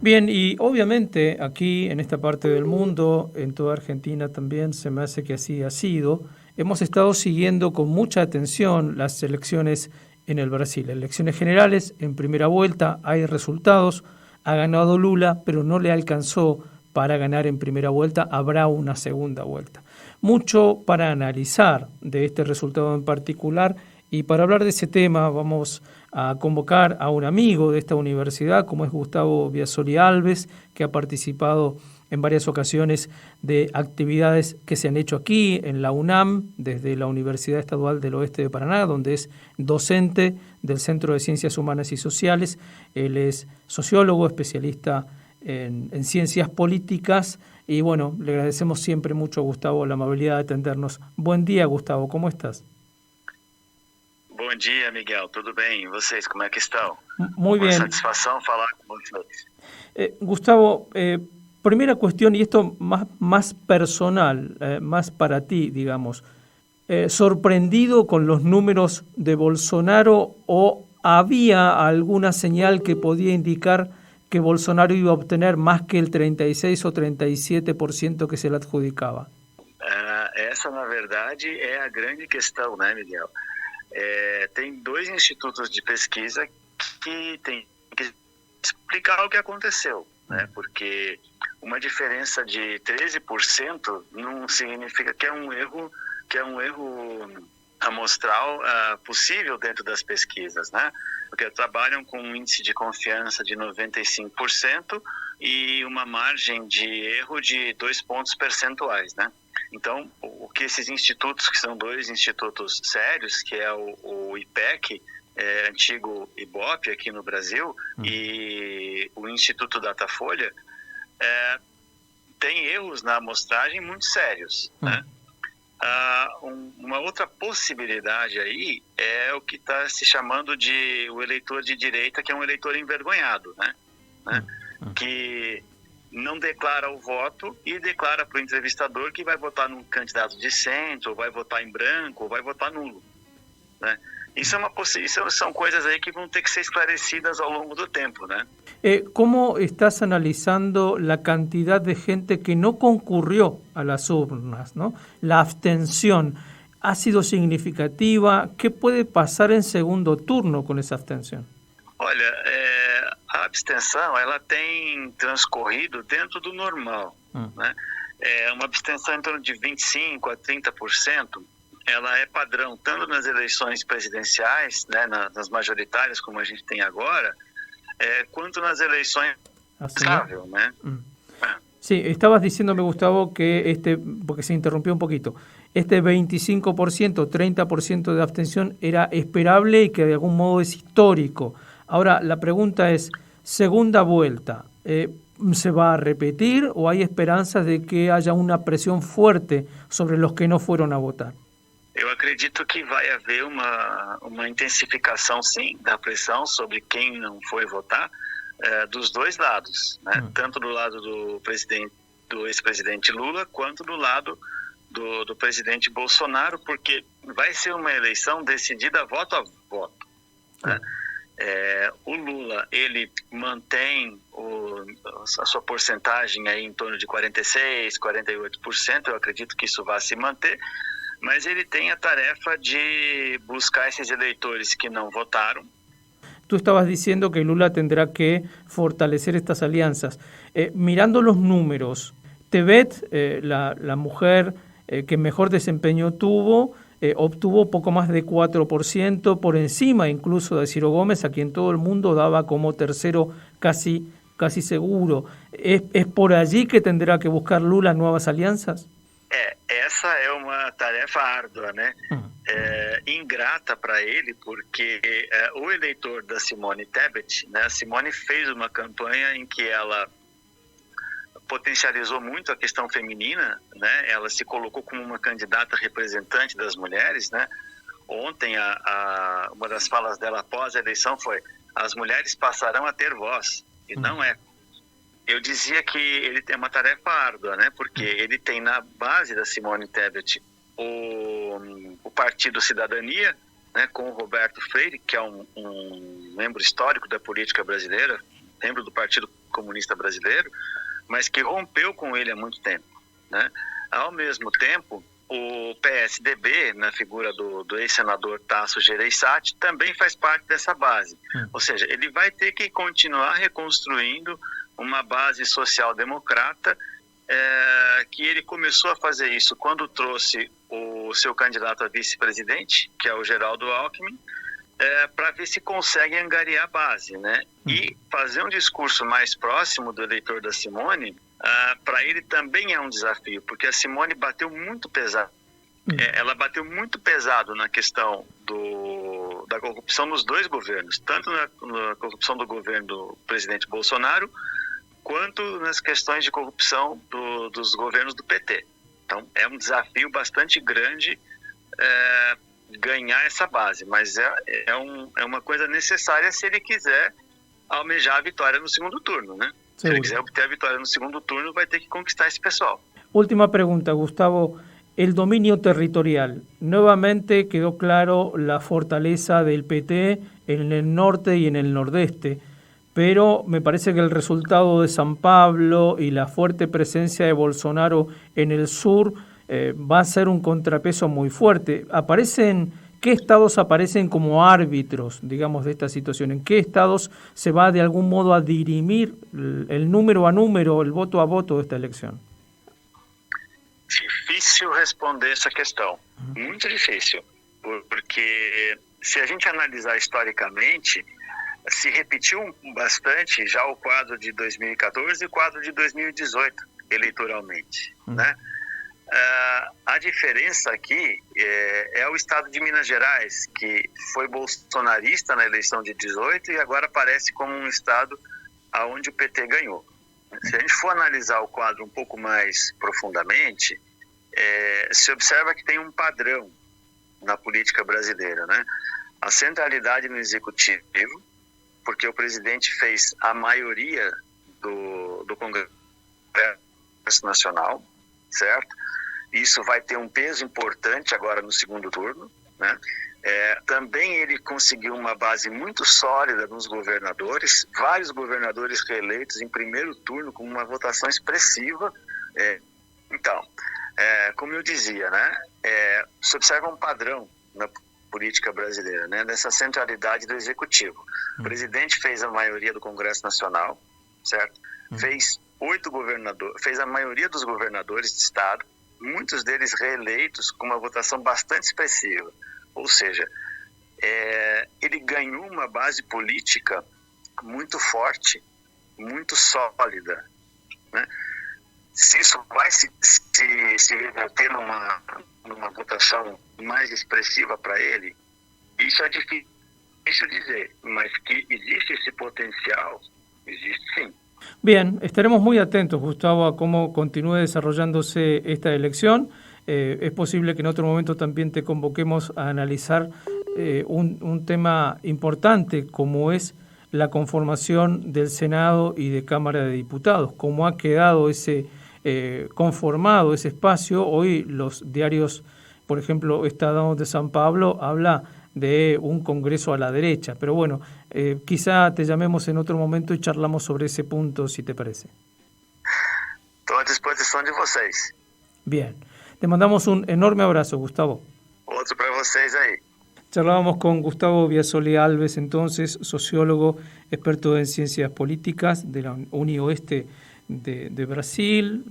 Bien, y obviamente aquí en esta parte del mundo, en toda Argentina también, se me hace que así ha sido, hemos estado siguiendo con mucha atención las elecciones en el Brasil. Elecciones generales, en primera vuelta, hay resultados, ha ganado Lula, pero no le alcanzó para ganar en primera vuelta, habrá una segunda vuelta. Mucho para analizar de este resultado en particular, y para hablar de ese tema vamos a convocar a un amigo de esta universidad, como es Gustavo Biasoli Alves, que ha participado en varias ocasiones de actividades que se han hecho aquí en la UNAM, desde la Universidad Estadual del Oeste de Paraná, donde es docente del Centro de Ciencias Humanas y Sociales. Él es sociólogo, especialista en ciencias políticas, y bueno, le agradecemos siempre mucho a Gustavo la amabilidad de atendernos. Buen día, Gustavo, ¿cómo estás? Bom dia, Miguel. Tudo bem? E vocês, como é que estão? Muy bien. Uma satisfação falar com vocês. Gustavo, primera cuestión, y esto más personal, más para ti, digamos. ¿Sorprendido con los números de Bolsonaro o había alguna señal que podía indicar que Bolsonaro iba a obtener más que el 36 o 37% que se le adjudicaba? Essa, na verdade, é a grande questão, né, Miguel? Tem dois institutos de pesquisa que têm que explicar o que aconteceu, né? Porque uma diferença de 13% não significa que é um erro amostral possível dentro das pesquisas, né? Porque trabalham com um índice de confiança de 95% e uma margem de erro de 2 pontos percentuais, né? Então, o que esses institutos, que são dois institutos sérios, que é o IPEC, antigo IBOP aqui no Brasil, e o Instituto Datafolha, tem erros na amostragem muito sérios, né? Uma outra possibilidade aí é o que está se chamando de o eleitor de direita, que é um eleitor envergonhado, né? Que não declara o voto e declara para o entrevistador que vai votar num candidato de centro, ou vai votar em branco, ou vai votar nulo, né? Isso são coisas aí que vão ter que ser esclarecidas ao longo do tempo, né? ¿Cómo estás analizando la cantidad de gente que no concurrió a las urnas, ¿no? La abstención ha sido significativa. ¿Qué puede pasar en segundo turno con esa abstención? Olha, a abstenção, ela tem transcorrido dentro do normal, né? Uma abstenção em torno de 25% a 30%, ela é padrão tanto nas eleições presidenciais, né, nas majoritárias, como a gente tem agora, quanto nas eleições estável, né? Sí, estabas diciéndome, Gustavo, que porque se interrumpió un poquito, este 25%, 30% de abstención era esperable y que de algún modo es histórico. Ahora, la pregunta es, segunda vuelta, ¿se va a repetir o hay esperanzas de que haya una presión fuerte sobre los que no fueron a votar? Eu acredito que vai haver uma intensificação, sim, da pressão sobre quem não foi votar, dos dois lados, né? Tanto do lado do ex-presidente Lula, quanto do lado do presidente Bolsonaro, porque vai ser uma eleição decidida voto a voto, né? O Lula, ele mantém a sua porcentagem aí em torno de 46%, 48%, eu acredito que isso vai se manter, mas ele tem a tarefa de buscar esses eleitores que não votaram. Tú estabas diciendo que Lula tendrá que fortalecer estas alianzas. Mirando los números, Tebet, la mujer que mejor desempeño tuvo, obtuvo poco más de 4%, por encima incluso de Ciro Gómez, a quien todo el mundo daba como tercero casi seguro. ¿Es por allí que tendrá que buscar Lula nuevas alianzas? Essa é uma tarefa árdua, né? Ingrata para ele, porque o eleitor da Simone Tebet, né? A Simone fez uma campanha em que ela potencializou muito a questão feminina, né? Ela se colocou como uma candidata representante das mulheres, né? Ontem, uma das falas dela após a eleição foi: as mulheres passarão a ter voz, e não é. Eu dizia que ele tem uma tarefa árdua, né? Porque ele tem na base da Simone Tebet o Partido Cidadania, né? Com o Roberto Freire, que é um membro histórico da política brasileira, membro do Partido Comunista Brasileiro, mas que rompeu com ele há muito tempo, né? Ao mesmo tempo, o PSDB, na figura do ex-senador Tasso Gereissati, também faz parte dessa base. Ou seja, ele vai ter que continuar reconstruindo uma base social-democrata, que ele começou a fazer isso quando trouxe o seu candidato a vice-presidente, que é o Geraldo Alckmin, para ver se consegue angariar a base, né? E fazer um discurso mais próximo do eleitor da Simone, para ele também é um desafio, porque a Simone bateu muito pesado. Ela bateu muito pesado na questão da corrupção nos dois governos, tanto na corrupção do governo do presidente Bolsonaro, quanto nas questões de corrupção dos governos do PT. Então, é um desafio bastante grande ganhar essa base, mas é uma coisa necessária se ele quiser almejar a vitória no segundo turno, né? Seguro. Se ele quiser obter a vitória no segundo turno, vai ter que conquistar esse pessoal. Última pregunta, Gustavo. El dominio territorial. Nuevamente quedó claro la fortaleza del PT en el norte y en el nordeste, pero me parece que el resultado de San Pablo y la fuerte presencia de Bolsonaro en el sur va a ser un contrapeso muy fuerte. ¿Qué estados aparecen como árbitros, digamos, de esta situación? ¿En qué estados se va de algún modo a dirimir el número a número, el voto a voto de esta elección? Difícil responder essa questão, muito difícil, porque se a gente analisar historicamente, se repetiu bastante já o quadro de 2014 e o quadro de 2018 eleitoralmente, né? A diferença aqui é o estado de Minas Gerais, que foi bolsonarista na eleição de 18 e agora aparece como um estado onde o PT ganhou. Se a gente for analisar o quadro um pouco mais profundamente, se observa que tem um padrão na política brasileira, né? A centralidade no executivo, porque o presidente fez a maioria do Congresso Nacional, certo? Isso vai ter um peso importante agora no segundo turno, né? Também ele conseguiu uma base muito sólida nos governadores, vários governadores reeleitos em primeiro turno com uma votação expressiva. Então, como eu dizia, né, se observa um padrão na política brasileira, né, dessa centralidade do executivo. O presidente fez a maioria do Congresso Nacional, certo? Fez fez a maioria dos governadores de estado, muitos deles reeleitos com uma votação bastante expressiva. Ou seja, ele ganhou uma base política muito forte, muito sólida, né? Se isso vai se reverter numa votação mais expressiva para ele, isso é difícil dizer, mas que existe esse potencial, existe sim. Bien, estaremos muy atentos, Gustavo, a cómo continúe desarrollándose esta elección. Es posible que en otro momento también te convoquemos a analizar un tema importante como es la conformación del Senado y de Cámara de Diputados, cómo ha quedado conformado ese espacio. Hoy los diarios, por ejemplo, Estado de San Pablo habla de un Congreso a la derecha, pero bueno, quizá te llamemos en otro momento y charlamos sobre ese punto, si te parece. Estou à disposição de vocês. Bien, te mandamos un enorme abrazo, Gustavo. Outro para vocês aí. Charlábamos con Gustavo Biasoli Alves, entonces, sociólogo, experto en ciencias políticas de la Uni Oeste de Brasil.